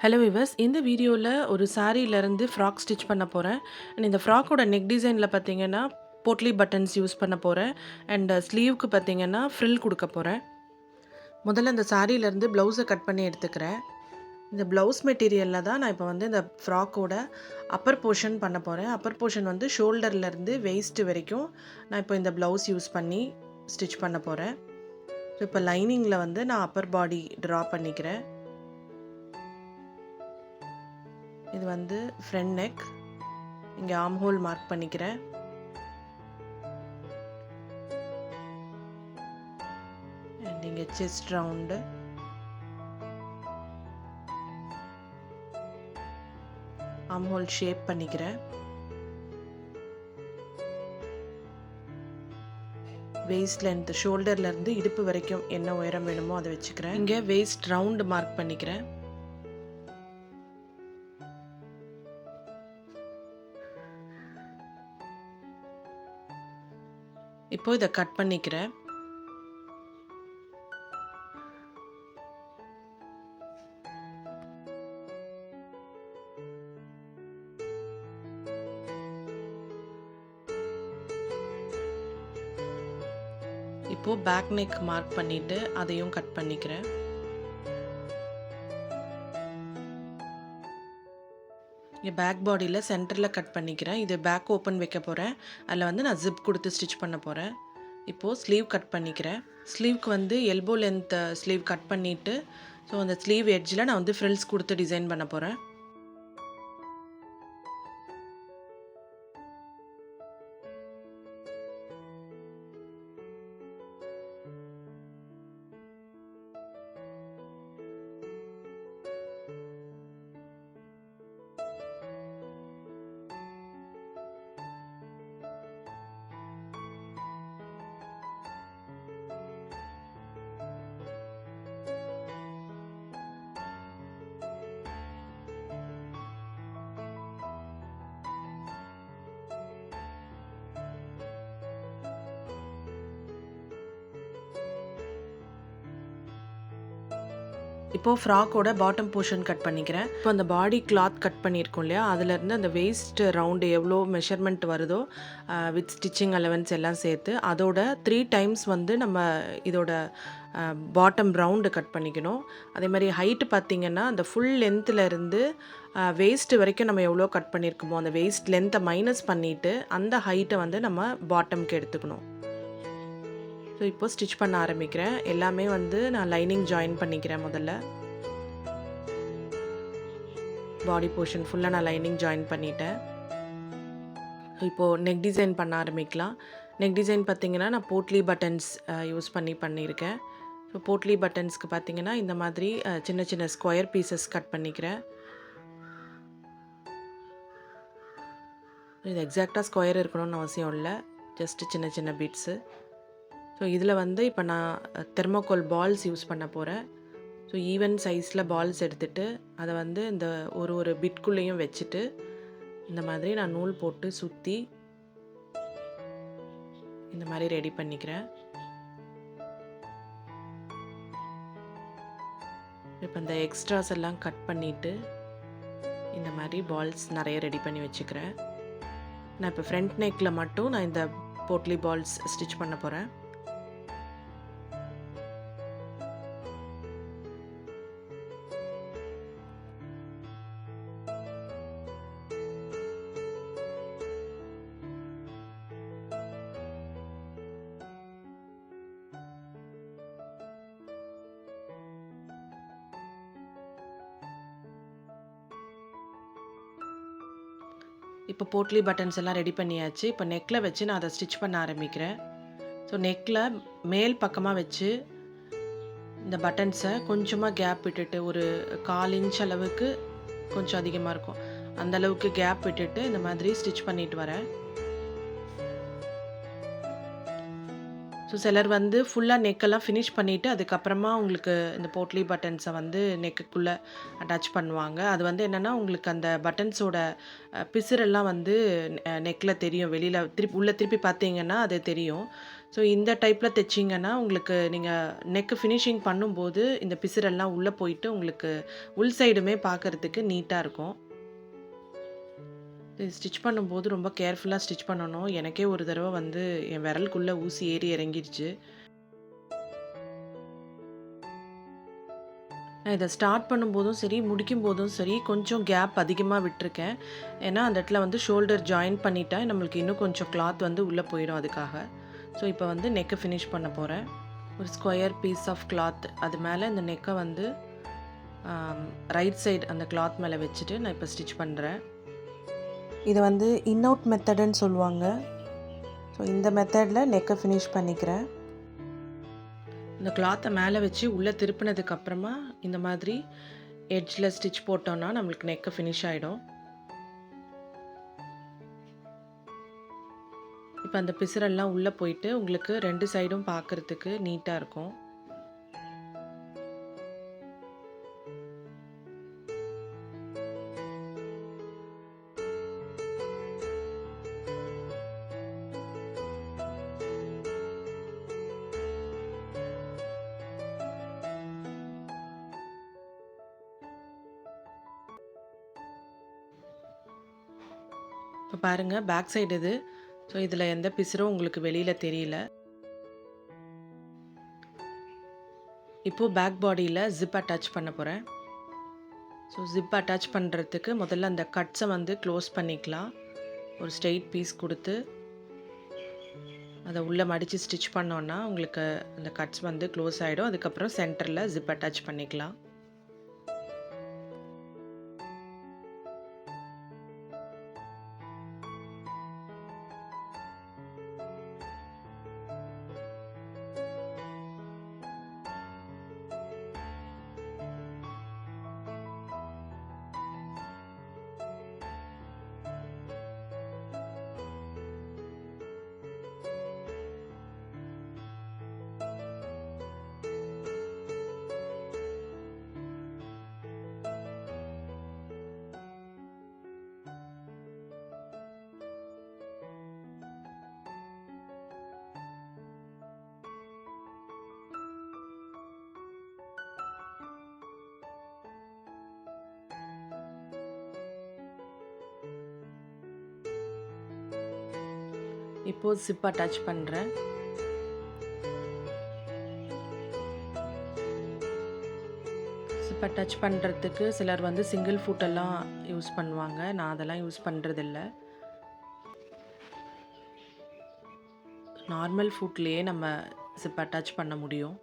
Hello viewers, இந்த வீடியோவில் ஒரு சாரீலேருந்து ஃப்ராக் ஸ்டிச் பண்ண போகிறேன். அண்ட் இந்த ஃப்ராக்கோட நெக் டிசைனில் பார்த்தீங்கன்னா போட்லி பட்டன்ஸ் யூஸ் பண்ண போகிறேன். அண்ட் ஸ்லீவுக்கு பார்த்தீங்கன்னா ஃப்ரில் கொடுக்க போகிறேன். முதல்ல இந்த சாரீலேருந்து ப்ளவுஸை கட் பண்ணி எடுத்துக்கிறேன். இந்த ப்ளவுஸ் மெட்டீரியலில் தான் நான் இப்போ வந்து இந்த ஃப்ராக்கோட அப்பர் போர்ஷன் பண்ண போகிறேன். அப்பர் போர்ஷன் வந்து ஷோல்டர்லேருந்து வெயிஸ்ட் வரைக்கும் நான் இப்போ இந்த ப்ளவுஸ் யூஸ் பண்ணி ஸ்டிச் பண்ண போகிறேன். ஸோ இப்போ லைனிங்கில் வந்து நான் அப்பர் பாடி ட்ரா பண்ணிக்கிறேன். இது வந்து ஃப்ரண்ட் நெக், இங்கே ஆர்ம் ஹோல் மார்க் பண்ணிக்கிறேன். அண்ட் இங்கே chest round, arm whole shape பண்ணிக்கிறேன். வெயிஸ்ட் லென்த் ஷோல்டர்லேருந்து இடுப்பு வரைக்கும் என்ன உயரம் வேணுமோ அதை வச்சுக்கிறேன். இங்கே வெயிஸ்ட் ரவுண்டு மார்க் பண்ணிக்கிறேன். இப்போ இதை கட் பண்ணிக்கிறேன். இப்போ பேக் நெக் மார்க் பண்ணிட்டு அதையும் கட் பண்ணிக்கிறேன். இங்கே பேக் பாடியில் சென்டரில் கட் பண்ணிக்கிறேன். இது பேக் ஓப்பன் வைக்க போகிறேன். அதில் வந்து நான் ஜிப் கொடுத்து ஸ்டிச் பண்ண போகிறேன். இப்போது ஸ்லீவ் கட் பண்ணிக்கிறேன். ஸ்லீவ்க்கு வந்து எல்போ லென்த் ஸ்லீவ் கட் பண்ணிவிட்டு, ஸோ அந்த ஸ்லீவ் எட்ஜில் நான் வந்து ஃப்ரில்ஸ் கொடுத்து டிசைன் பண்ண போகிறேன். இப்போது ஃப்ராக்கோட பாட்டம் போர்ஷன் கட் பண்ணிக்கிறேன். இப்போ அந்த பாடி கிளாத் கட் பண்ணியிருக்கோம் இல்லையா, அதுலேருந்து அந்த வெயிஸ்ட் ரவுண்டு எவ்வளோ மெஷர்மெண்ட் வருதோ வித் ஸ்டிச்சிங் அலவன்ஸ் எல்லாம் சேர்த்து அதோட 3 டைம்ஸ் வந்து நம்ம இதோட பாட்டம் ரவுண்டு கட் பண்ணிக்கணும். அதே மாதிரி ஹைட்டு பார்த்திங்கன்னா அந்த ஃபுல் லென்த்துலேருந்து வேஸ்ட்டு வரைக்கும் நம்ம எவ்வளோ கட் பண்ணியிருக்கோமோ அந்த வேஸ்ட் லென்த்தை மைனஸ் பண்ணிவிட்டு அந்த ஹைட்டை வந்து நம்ம பாட்டம்க்கு எடுத்துக்கணும். ஸோ இப்போ ஸ்டிச் பண்ண ஆரம்பிக்கிறேன். எல்லாமே வந்து நான் லைனிங் ஜாயின் பண்ணிக்கிறேன். முதல்ல பாடி போர்ஷன் ஃபுல்லாக நான் லைனிங் ஜாயின் பண்ணிட்டேன். இப்போது நெக் டிசைன் பண்ண ஆரம்பிக்கலாம். நெக் டிசைன் பார்த்திங்கன்னா நான் போட்லி பட்டன்ஸ் யூஸ் பண்ணியிருக்கேன். ஸோ போட்லி பட்டன்ஸ்க்கு பார்த்திங்கன்னா இந்த மாதிரி சின்ன சின்ன ஸ்கொயர் பீசஸ் கட் பண்ணிக்கிறேன். இது எக்ஸாக்டாக ஸ்கொயர் இருக்கணும்னு அவசியம் இல்லை, ஜஸ்ட்டு சின்ன சின்ன பீட்ஸு. ஸோ இதில் வந்து இப்போ நான் தெர்மோகோல் பால்ஸ் யூஸ் பண்ண போகிறேன். ஸோ ஈவன் சைஸில் பால்ஸ் எடுத்துகிட்டு அதை வந்து இந்த ஒரு பிட்குள்ளேயும் வச்சுட்டு இந்த மாதிரி நான் நூல் போட்டு சுற்றி இந்த மாதிரி ரெடி பண்ணிக்கிறேன். இப்போ இந்த எக்ஸ்ட்ராஸ் எல்லாம் கட் பண்ணிவிட்டு இந்த மாதிரி பால்ஸ் நிறைய ரெடி பண்ணி வச்சுக்கிறேன். நான் இப்போ ஃப்ரண்ட் நெக்கில் மட்டும் நான் இந்த போட்லி பால்ஸ் ஸ்டிச் பண்ண போகிறேன். இப்போ போட்லி பட்டன்ஸ் எல்லாம் ரெடி பண்ணியாச்சு. இப்போ நெக்கில் வச்சு நான் அதை ஸ்டிச் பண்ண ஆரம்பிக்கிறேன். ஸோ நெக்கில் மேல் பக்கமாக வச்சு இந்த பட்டன்ஸை கொஞ்சமாக கேப் விட்டுட்டு, ஒரு 1/4 இன்ச் அளவுக்கு கொஞ்சம் அதிகமாக இருக்கும் அந்த அளவுக்கு கேப் விட்டுட்டு இந்த மாதிரி ஸ்டிச் பண்ணிட்டு வரேன். ஸோ சிலர் வந்து ஃபுல்லாக நெக்கெல்லாம் ஃபினிஷ் பண்ணிவிட்டு அதுக்கப்புறமா உங்களுக்கு இந்த போட்லி பட்டன்ஸை வந்து நெக்குக்குள்ளே அட்டாச் பண்ணுவாங்க. அது வந்து என்னென்னா உங்களுக்கு அந்த பட்டன்ஸோட பிசுரெல்லாம் வந்து நெக்கில் தெரியும். வெளியில் உள்ளே திருப்பி பார்த்தீங்கன்னா அது தெரியும். ஸோ இந்த டைப்பில் தைச்சிங்கன்னா உங்களுக்கு நீங்கள் நெக்கு ஃபினிஷிங் பண்ணும்போது இந்த பிசுரெல்லாம் உள்ளே போயிட்டு உங்களுக்கு உள் சைடுமே பார்க்குறதுக்கு நீட்டாக இருக்கும். ஸ்டிச் பண்ணும்போது ரொம்ப கேர்ஃபுல்லாக ஸ்டிச் பண்ணணும். எனக்கே ஒரு தடவை வந்து என் விரலுக்குள்ளே ஊசி ஏறி இறங்கிடுச்சு. நான் இதை ஸ்டார்ட் பண்ணும்போதும் சரி, முடிக்கும் போதும் சரி கொஞ்சம் கேப் அதிகமாக விட்டுருக்கேன். ஏன்னா அந்த இடத்துல வந்து ஷோல்டர் ஜாயின் பண்ணிட்டா நம்மளுக்கு இன்னும் கொஞ்சம் கிளாத் வந்து உள்ளே போயிடும் அதுக்காக. ஸோ இப்போ வந்து நெக்கை ஃபினிஷ் பண்ண போகிறேன். ஒரு ஸ்கொயர் பீஸ் ஆஃப் கிளாத் அது மேலே இந்த நெக்கை வந்து ரைட் சைடு அந்த கிளாத் மேலே வச்சுட்டு நான் இப்போ ஸ்டிச் பண்ணுறேன். இதை வந்து இன் அவுட் மெத்தடுன்னு சொல்லுவாங்க. ஸோ இந்த மெத்தடில் நெக்கை ஃபினிஷ் பண்ணிக்கிறேன். இந்த கிளாத்தை மேலே வச்சு உள்ளே திருப்பினதுக்கப்புறமா இந்த மாதிரி எட்ஜில் ஸ்டிச் போட்டோன்னா நம்மளுக்கு நெக்கை ஃபினிஷ் ஆகிடும். இப்போ அந்த பிசுரெல்லாம் உள்ளே போயிட்டு உங்களுக்கு 2 சைடும் பார்க்குறதுக்கு நீட்டாக இருக்கும். இப்போ பாருங்கள் பேக் சைடு இது. ஸோ இதில் எந்த பிசுரும் உங்களுக்கு வெளியில் தெரியல. இப்போது பேக் பாடியில் ஜிப் அட்டாச் பண்ண போகிறேன். ஸோ ஜிப் அட்டாச் பண்ணுறதுக்கு முதல்ல அந்த கட்ஸை வந்து க்ளோஸ் பண்ணிக்கலாம். ஒரு ஸ்ட்ரெயிட் பீஸ் கொடுத்து அதை உள்ளே மடித்து ஸ்டிச் பண்ணோன்னா உங்களுக்கு அந்த கட்ஸ் வந்து க்ளோஸ் ஆகிடும். அதுக்கப்புறம் சென்டரில் ஜிப் அட்டாச் பண்ணிக்கலாம். இப்போது ஜிப் அட்டாச் பண்ணுறேன். ஜிப் அட்டாச் பண்ணுறதுக்கு சிலர் வந்து சிங்கிள் ஃபுட்டெல்லாம் யூஸ் பண்ணுவாங்க. நான் அதெல்லாம் யூஸ் பண்ணுறதில்ல. நார்மல் ஃபுட்லேயே நம்ம ஜிப் அட்டாச் பண்ண முடியும்.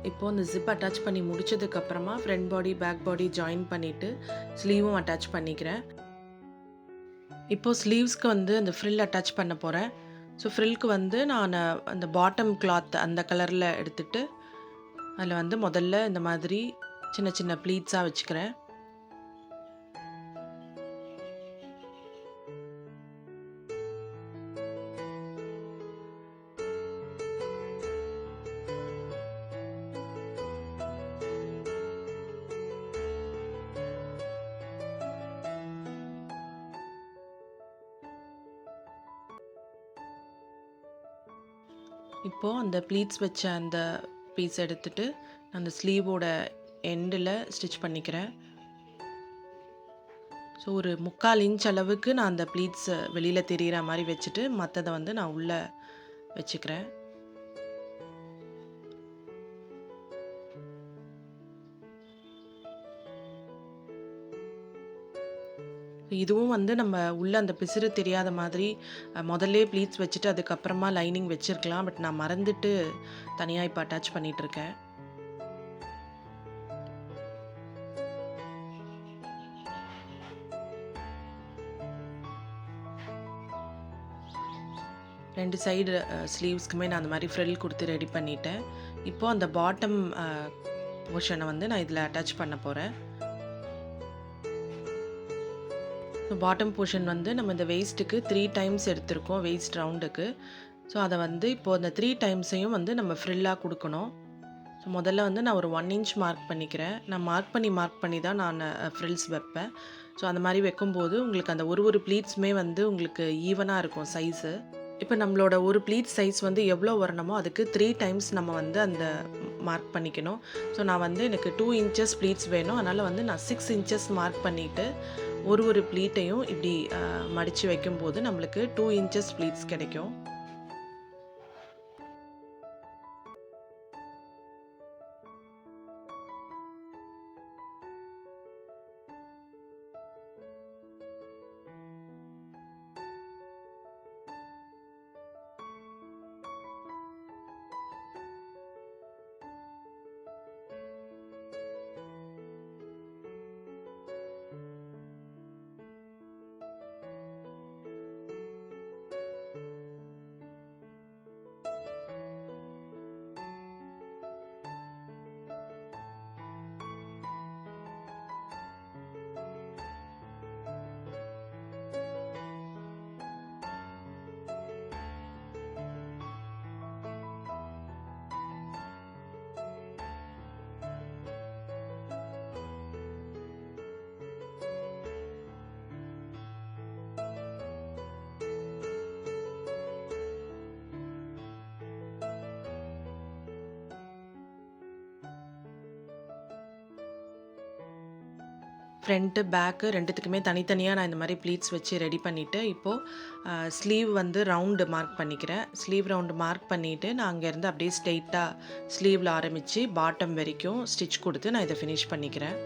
இப்போது இந்த ஜிப் அட்டாச் பண்ணி முடிச்சதுக்கப்புறமா ஃப்ரண்ட் பாடி பேக் பாடி ஜாயின் பண்ணிவிட்டு ஸ்லீவும் அட்டாச் பண்ணிக்கிறேன். இப்போது ஸ்லீவ்ஸ்க்கு வந்து அந்த ஃப்ரில் அட்டாச் பண்ண போகிறேன். ஸோ ஃப்ரில்க்கு வந்து நான் அந்த பாட்டம் கிளாத் அந்த கலரில் எடுத்துகிட்டு அதில் வந்து முதல்ல இந்த மாதிரி சின்ன சின்ன ப்ளீட்ஸாக வச்சுக்கிறேன். இப்போது அந்த ப்ளீட்ஸ் வச்ச அந்த பீஸ் எடுத்துகிட்டு அந்த ஸ்லீவோட எண்டில் ஸ்டிச் பண்ணிக்கிறேன். ஸோ ஒரு 3/4 இன்ச் அளவுக்கு நான் அந்த ப்ளீட்ஸ் வெளியில் தெரிகிற மாதிரி வச்சுட்டு மற்றதை வந்து நான் உள்ளே வச்சுக்கிறேன். இதுவும் வந்து நம்ம உள்ளே அந்த பிசிறு தெரியாத மாதிரி முதல்லே ப்ளீட்ஸ் வச்சுட்டு அதுக்கப்புறமா லைனிங் வச்சுருக்கலாம். பட் நான் மறந்துட்டு தனியாக இப்போ அட்டாச் பண்ணிகிட்ருக்கேன். ரெண்டு சைடு ஸ்லீவ்ஸ்க்குமே நான் அந்த மாதிரி ஃப்ரில் கொடுத்து ரெடி பண்ணிட்டேன். இப்போது அந்த பாட்டம் போர்ஷனை வந்து நான் இதில் அட்டாச் பண்ண போகிறேன். ஸோ பாட்டம் போர்ஷன் வந்து நம்ம இந்த வெயிஸ்ட்டுக்கு 3 டைம்ஸ் எடுத்திருக்கோம், வெயிஸ்ட் ரவுண்டுக்கு. ஸோ அதை வந்து இப்போது அந்த 3 டைம்ஸையும் வந்து நம்ம ஃப்ரில்லாக கொடுக்கணும். ஸோ முதல்ல வந்து நான் ஒரு 1 இன்ச் மார்க் பண்ணிக்கிறேன். நான் மார்க் பண்ணி தான் நான் ஃப்ரில்ஸ் வைப்பேன். ஸோ அந்த மாதிரி வைக்கும்போது உங்களுக்கு அந்த ஒரு ப்ளீட்ஸுமே வந்து உங்களுக்கு ஈவனாக இருக்கும் சைஸு. இப்போ நம்மளோட ஒரு ப்ளீட் சைஸ் வந்து எவ்வளோ வரணுமோ அதுக்கு 3 டைம்ஸ் நம்ம வந்து அந்த மார்க் பண்ணிக்கணும். ஸோ நான் வந்து எனக்கு 2 இன்ச்சஸ் ப்ளீட்ஸ் வேணும். அதனால் வந்து நான் 6 இன்ச்சஸ் மார்க் பண்ணிவிட்டு ஒரு ப்ளீட்டையும் இப்படி மடித்து வைக்கும்போது நம்மளுக்கு 2 இன்ச்சஸ் ப்ளீட்ஸ் கிடைக்கும். ஃப்ரண்ட்டு, பேக்கு ரெண்டுத்துக்குமே தனித்தனியாக நான் இந்த மாதிரி ப்ளீட்ஸ் வச்சு ரெடி பண்ணிவிட்டு இப்போது ஸ்லீவ் வந்து ரவுண்டு மார்க் பண்ணிக்கிறேன். ஸ்லீவ் ரவுண்டு மார்க் பண்ணிவிட்டு நான் அங்கேருந்து அப்படியே ஸ்ட்ரெயிட்டாக ஸ்லீவில் ஆரம்பித்து பாட்டம் வரைக்கும் ஸ்டிச் கொடுத்து நான் இதை ஃபினிஷ் பண்ணிக்கிறேன்.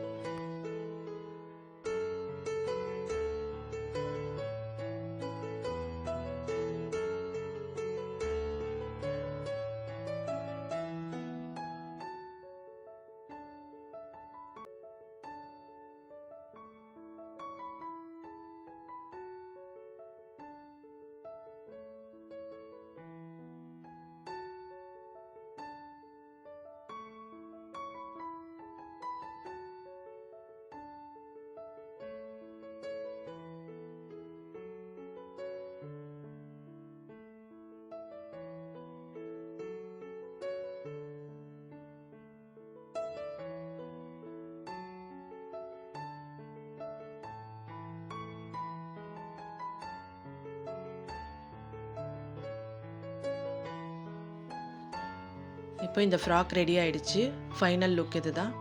இப்போ இந்த ஃப்ராக் ரெடி ஆகிடுச்சு. ஃபைனல் லுக் இது தான்.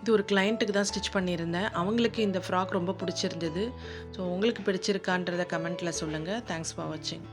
இது ஒரு கிளைண்ட்டுக்கு தான் ஸ்டிச் பண்ணியிருந்தேன். அவங்களுக்கு இந்த ஃப்ராக் ரொம்ப பிடிச்சிருந்தது. ஸோ உங்களுக்கு பிடிச்சிருக்கான்றதை கமெண்ட்டில் சொல்லுங்கள். தேங்க்ஸ் ஃபார் வாட்சிங்.